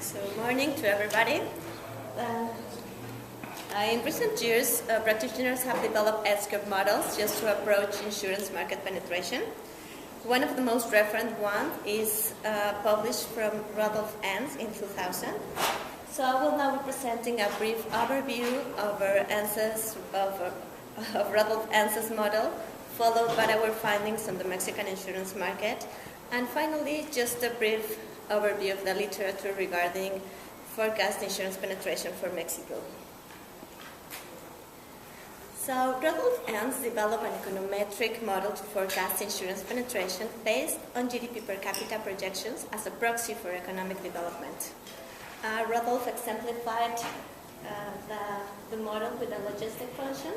So, morning to everybody. In recent years, practitioners have developed SCurve models just to approach insurance market penetration. One of the most referent ones is published from Rudolph Enns in 2000. So I will now be presenting a brief overview of Rudolph Enns' model, followed by our findings on the Mexican insurance market, and finally just a brief overview of the literature regarding forecast insurance penetration for Mexico. So Rudolph Enns developed an econometric model to forecast insurance penetration based on GDP per capita projections as a proxy for economic development. Rudolph exemplified the model with a logistic function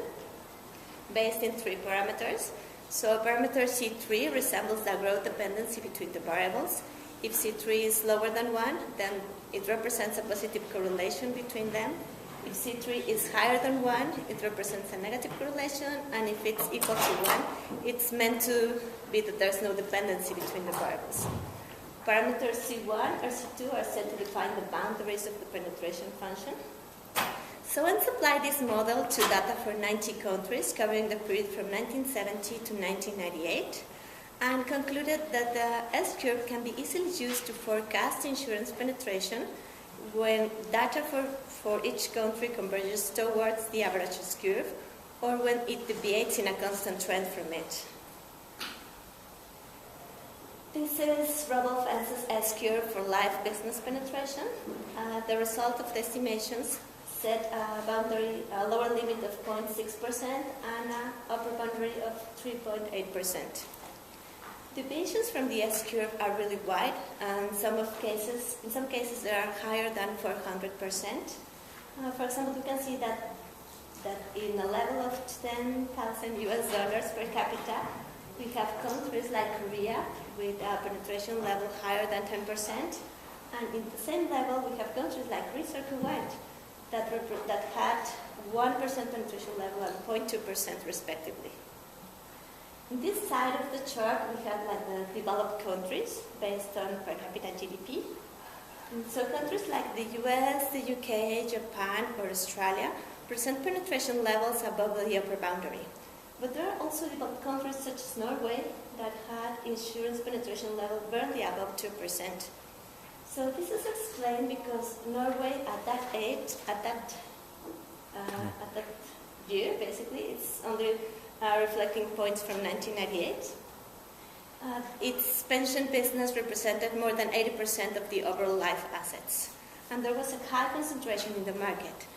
based in three parameters. So parameter C3 resembles the growth dependency between the variables. If C3 is lower than 1, then it represents a positive correlation between them. If C3 is higher than 1, it represents a negative correlation, and if it's equal to 1, it's meant to be that there's no dependency between the variables. Parameters C1 or C2 are said to define the boundaries of the penetration function. So Enns applied this model to data for 90 countries covering the period from 1970 to 1998 and concluded that the SCurve can be easily used to forecast insurance penetration when data for each country converges towards the average SCurve or when it deviates in a constant trend from it. This is Rudolph Enns' SCurve for life business penetration. The result of the estimations set a lower limit of 0.6% and an upper boundary of 3.8%. Deviations from the SCurve are really wide, and in some cases they are higher than 400%. For example, you can see that in a level of $10,000 US per capita, we have countries like Korea with a penetration level higher than 10%, and in the same level we have countries like Greece or Kuwait that had 1% penetration level and 0.2% respectively. On this side of the chart, we have like the developed countries based on per capita GDP. And so countries like the US, the UK, Japan, or Australia present penetration levels above the upper boundary. But there are also developed countries such as Norway that had insurance penetration level barely above 2%. So this is explained because Norway at that year, basically, it's only reflecting points from 1998. Its pension business represented more than 80% of the overall life assets. And there was a high concentration in the market.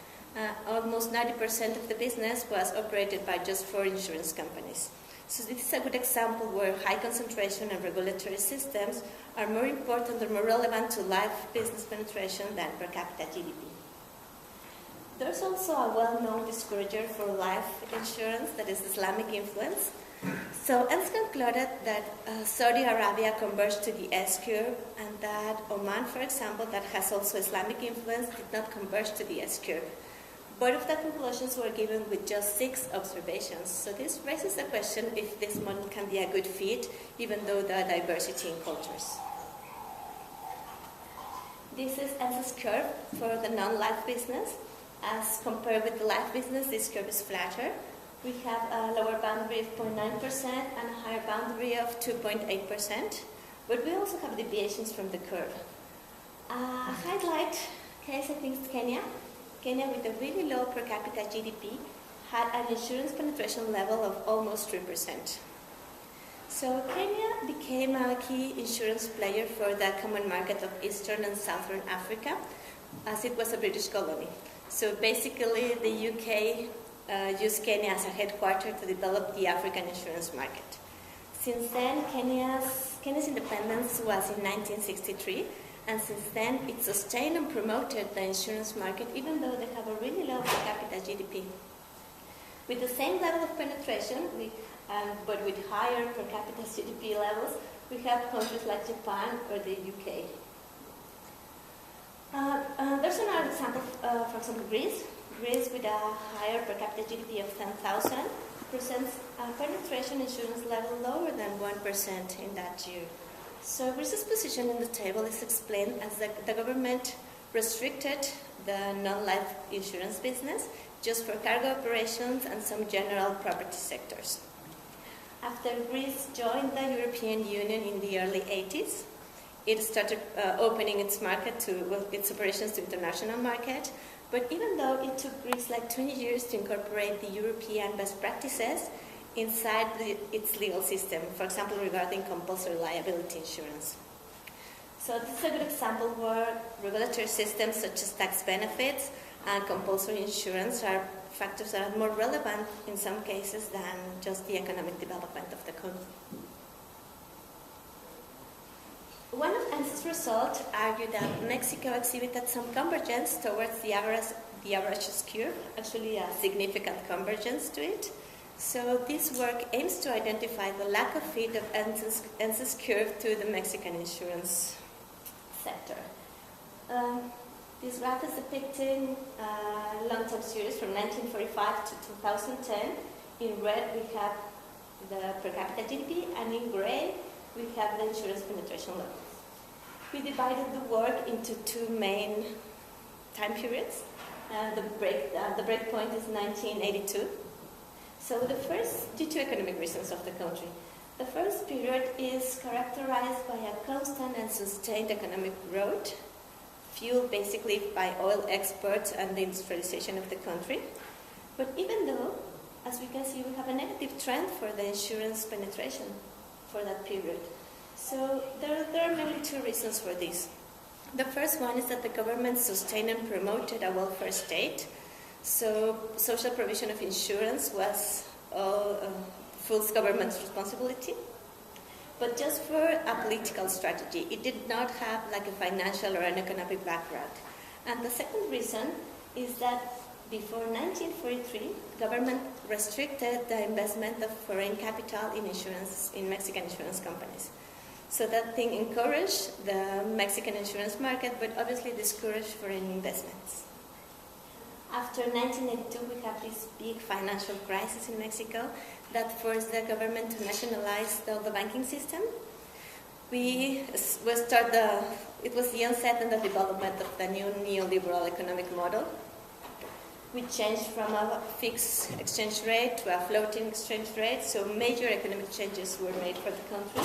Almost 90% of the business was operated by just 4 insurance companies. So this is a good example where high concentration and regulatory systems are more important or more relevant to life business penetration than per capita GDP. There's also a well-known discourager for life insurance, that is Islamic influence. So Enns concluded that Saudi Arabia converged to the SCurve and that Oman, for example, that has also Islamic influence, did not converge to the SCurve. Both of the conclusions were given with just 6 observations. So this raises the question if this model can be a good fit, even though there are diversity in cultures. This is Enns' curve for the non-life business. As compared with the life business, this curve is flatter. We have a lower boundary of 0.9% and a higher boundary of 2.8%, but we also have deviations from the curve. A highlight case, I think, is Kenya. Kenya, with a really low per capita GDP, had an insurance penetration level of almost 3%. So Kenya became a key insurance player for the common market of Eastern and Southern Africa, as it was a British colony. So basically, the UK used Kenya as a headquarters to develop the African insurance market. Since then, Kenya's independence was in 1963, and since then, it sustained and promoted the insurance market, even though they have a really low per capita GDP. With the same level of penetration, but with higher per capita GDP levels, we have countries like Japan or the UK. There's another example, for example, Greece. Greece, with a higher per capita GDP of 10,000, presents a penetration insurance level lower than 1% in that year. So Greece's position in the table is explained as the government restricted the non-life insurance business just for cargo operations and some general property sectors. After Greece joined the European Union in the early 80s, it started opening its its operations to international market. But even though it took Greece like 20 years to incorporate the European best practices inside its legal system, for example, regarding compulsory liability insurance. So this is a good example where regulatory systems such as tax benefits and compulsory insurance are factors that are more relevant in some cases than just the economic development of the country. One of ANSYS results argued that Mexico exhibited some convergence towards the average SCurve, actually a significant convergence to it. So this work aims to identify the lack of fit of ANSYS curve to the Mexican insurance sector. This graph is depicting a long-term series from 1945 to 2010. In red, we have the per capita GDP, and in gray, we have the insurance penetration levels. We divided the work into two main time periods. The break point is 1982. So the first, due to economic reasons of the country, the first period is characterized by a constant and sustained economic growth, fueled basically by oil exports and the industrialization of the country. But even though, as we can see, we have a negative trend for the insurance penetration for that period. So there are mainly two reasons for this. The first one is that the government sustained and promoted a welfare state. So social provision of insurance was full government's responsibility, but just for a political strategy. It did not have like a financial or an economic background. And the second reason is that before 1943, government restricted the investment of foreign capital in insurance, in Mexican insurance companies. So that thing encouraged the Mexican insurance market, but obviously discouraged foreign investments. After 1982, we have this big financial crisis in Mexico that forced the government to nationalize the banking system. It was the onset and the development of the new neoliberal economic model. We changed from a fixed exchange rate to a floating exchange rate, so major economic changes were made for the country.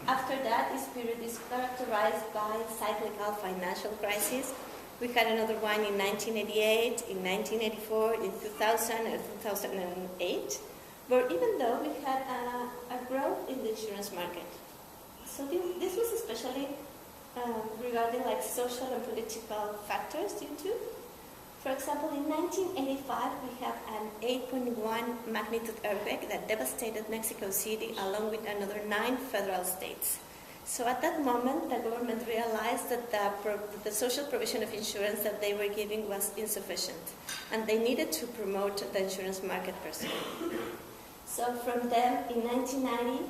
After that, this period is characterized by cyclical financial crisis. We had another one in 1988, in 1984, in 2000, and 2008. But even though we had a growth in the insurance market. So this was especially regarding like social and political factors due to. For example, in 1985, we have an 8.1 magnitude earthquake that devastated Mexico City along with another 9 federal states. So at that moment, the government realized that the social provision of insurance that they were giving was insufficient, and they needed to promote the insurance market per se. So from then, in 1990,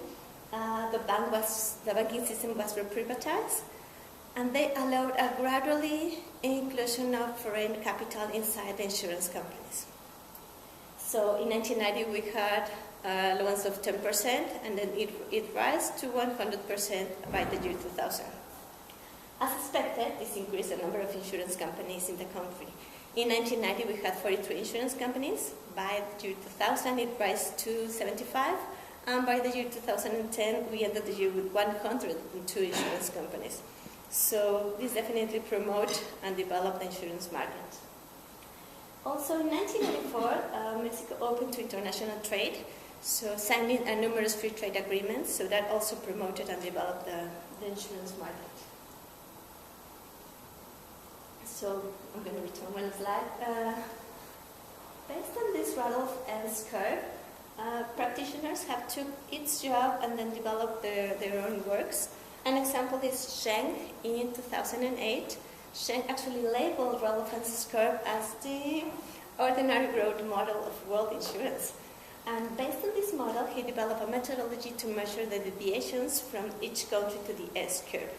the banking system was privatized, and they allowed a gradually inclusion of foreign capital inside the insurance companies. So in 1990, we had loans of 10%, and then it rose to 100% by the year 2000. As expected, this increased the number of insurance companies in the country. In 1990, we had 43 insurance companies. By the year 2000, it rose to 75. And by the year 2010, we ended the year with 102 insurance companies. So this definitely promotes and develops the insurance market. Also in 1994, Mexico opened to international trade, so signing numerous free trade agreements, so that also promoted and developed the insurance market. So I'm going to return one slide. Based on this Rudolph and SCurve, practitioners have took each job and then developed their own works. An example is Sheng in 2008. Sheng actually labeled Rudolph and SCurve as the ordinary growth model of world insurance. And based on this model, he developed a methodology to measure the deviations from each country to the S-curve.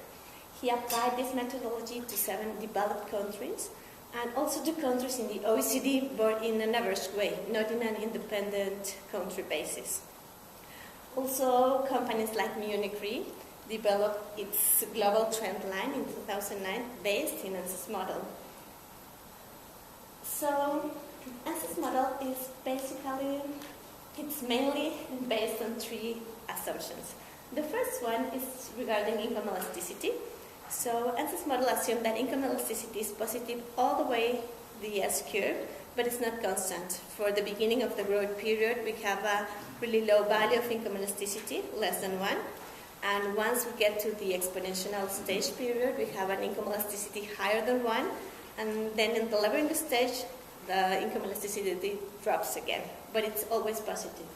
He applied this methodology to 7 developed countries and also to countries in the OECD, but in an average way, not in an independent country basis. Also, companies like Munich Re developed its global trend line in 2009 based in ANSYS model. So ANSYS model is basically, it's mainly based on three assumptions. The first one is regarding income elasticity. So ANSYS model assumes that income elasticity is positive all the way the S-curve, but it's not constant. For the beginning of the growth period, we have a really low value of income elasticity, less than 1. And once we get to the exponential stage period, we have an income elasticity higher than 1. And then in the levering stage, the income elasticity drops again, but it's always positive.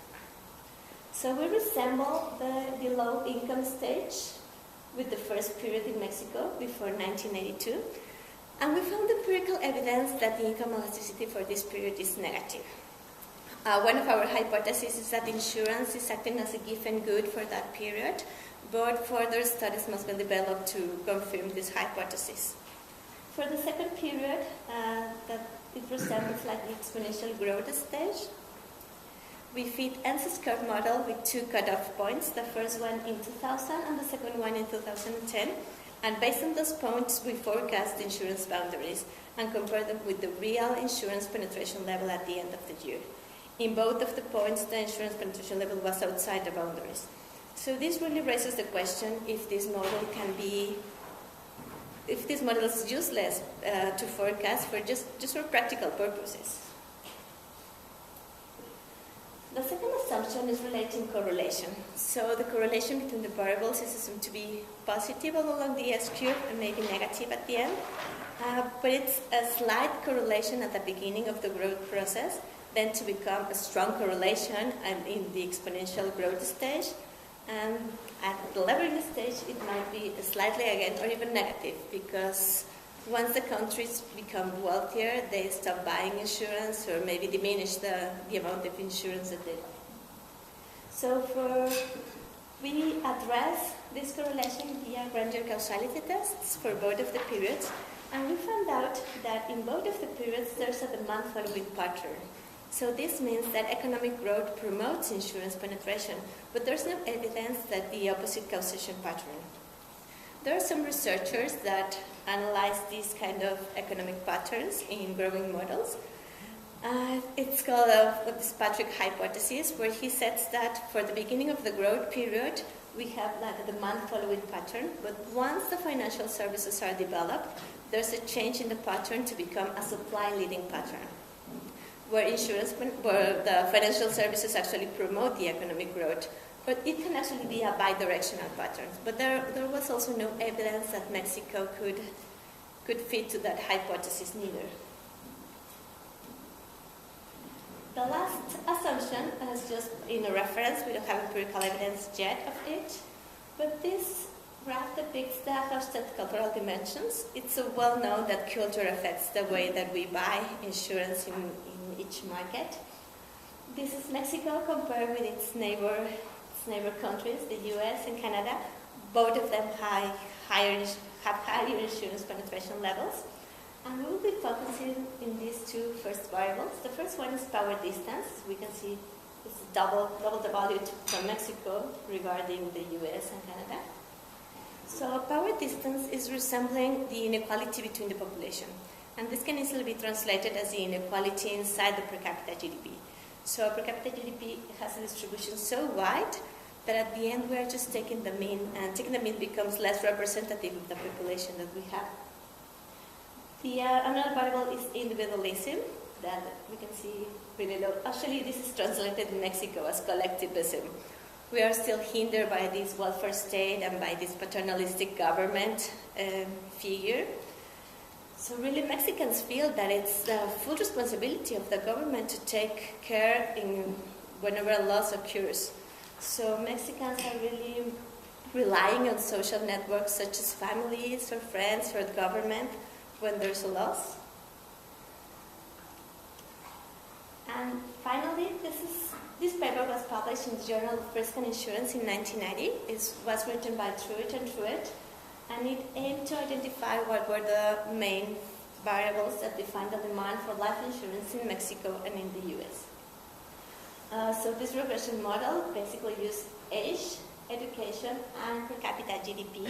So we resemble the low income stage with the first period in Mexico before 1982. And we found empirical evidence that the income elasticity for this period is negative. One of our hypotheses is that insurance is acting as a given good for that period, but further studies must be developed to confirm this hypothesis. For the second period, that it resembles like the exponential growth stage. We fit SCurve model with two cutoff points, the first one in 2000 and the second one in 2010. And based on those points, we forecast the insurance boundaries and compare them with the real insurance penetration level at the end of the year. In both of the points, the insurance penetration level was outside the boundaries. So this really raises the question if this model is useless to forecast for just for practical purposes. The second assumption is relating correlation. So the correlation between the variables is assumed to be positive all along the S-curve and maybe negative at the end. But it's a slight correlation at the beginning of the growth process, then to become a strong correlation in the exponential growth stage. And at the levering stage, it might be slightly again or even negative, because once the countries become wealthier, they stop buying insurance or maybe diminish the amount of insurance that they buy. So we address this correlation via Granger causality tests for both of the periods, and we found out that in both of the periods there's a demand following pattern. So this means that economic growth promotes insurance penetration, but there's no evidence that the opposite causation pattern. There are some researchers that analyze these kind of economic patterns in growing models. It's called the Fitzpatrick hypothesis, where he says that for the beginning of the growth period, we have like a demand following pattern, but once the financial services are developed, there's a change in the pattern to become a supply leading pattern, where the financial services actually promote the economic growth. But it can actually be a bidirectional pattern. But there was also no evidence that Mexico could fit to that hypothesis neither. The last assumption is just in a reference. We don't have empirical evidence yet of it. But this graph depicts the Hofstede cultural dimensions. It's well known that culture affects the way that we buy insurance in each market. This is Mexico compared with its neighbor countries, the US and Canada. Both of them have higher insurance penetration levels. And we will be focusing in these two first variables. The first one is power distance. We can see it's double the value from Mexico regarding the US and Canada. So power distance is resembling the inequality between the population. And this can easily be translated as the inequality inside the per capita GDP. So per capita GDP has a distribution so wide that at the end we are just taking the mean, and taking the mean becomes less representative of the population that we have. Another variable is individualism, that we can see really low. Actually, this is translated in Mexico as collectivism. We are still hindered by this welfare state and by this paternalistic government figure. So really Mexicans feel that it's the full responsibility of the government to take care whenever a loss occurs. So Mexicans are really relying on social networks such as families or friends or the government when there's a loss. And finally, this paper was published in the Journal of Risk and Insurance in 1990. It was written by Truitt and Truitt, and it aimed to identify what were the main variables that define the demand for life insurance in Mexico and in the US. So this regression model basically used age, education, and per capita GDP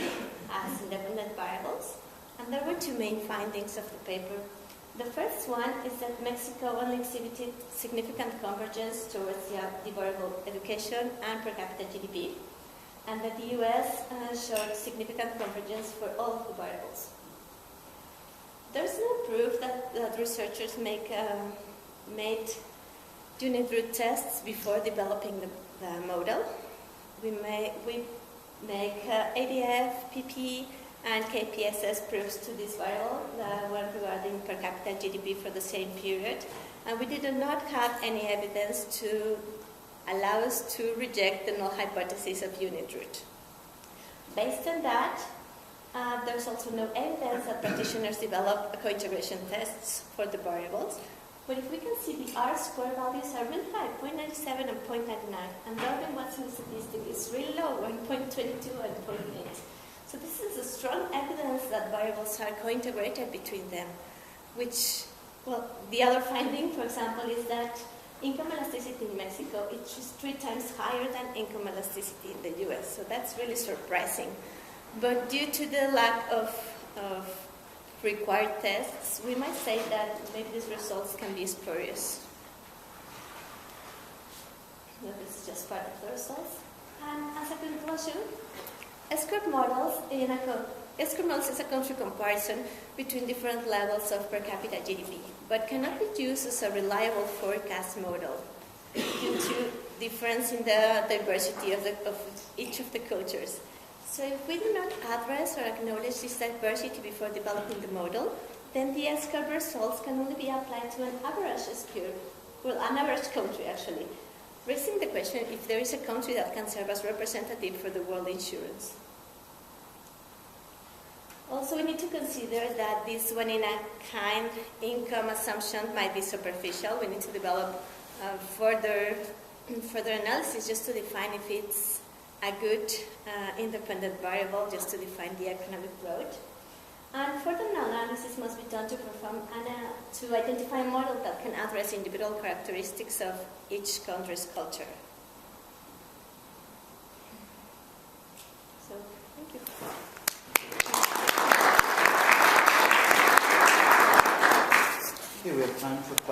as independent variables. And there were two main findings of the paper. The first one is that Mexico only exhibited significant convergence towards the variable education and per capita GDP, and that the US showed significant convergence for all of the variables. There's no proof that researchers made unit root tests before developing the model. We make ADF, PP, and KPSS proofs to this variable, the one regarding per capita GDP for the same period, and we did not have any evidence to allow us to reject the null hypothesis of unit root. Based on that, there's also no evidence that practitioners develop co-integration tests for the variables. But if we can see the R-square values are really high, 0.97 and 0.99, and Darwin-Watson statistic is really low, 1.22 and 0.8. So this is a strong evidence that variables are co-integrated between them, which, well, the other finding, for example, is that income elasticity in Mexico is 3 times higher than income elasticity in the US. So that's really surprising. But due to the lack of required tests, we might say that maybe these results can be spurious. No, this is just part of the results. And as a conclusion, SCurve models is a country comparison between different levels of per capita GDP, but cannot be used as a reliable forecast model due to difference in the diversity of each of the cultures. So if we do not address or acknowledge this diversity before developing the model, then the SCurve results can only be applied to an average SCurve, well, an average country actually, raising the question if there is a country that can serve as representative for the world insurance. Also, we need to consider that this one-in-a-kind income assumption might be superficial. We need to develop further analysis just to define if it's a good independent variable, just to define the economic growth. And further analysis must be done to identify a model that can address individual characteristics of each country's culture. So, thank you. Okay, we have time for questions.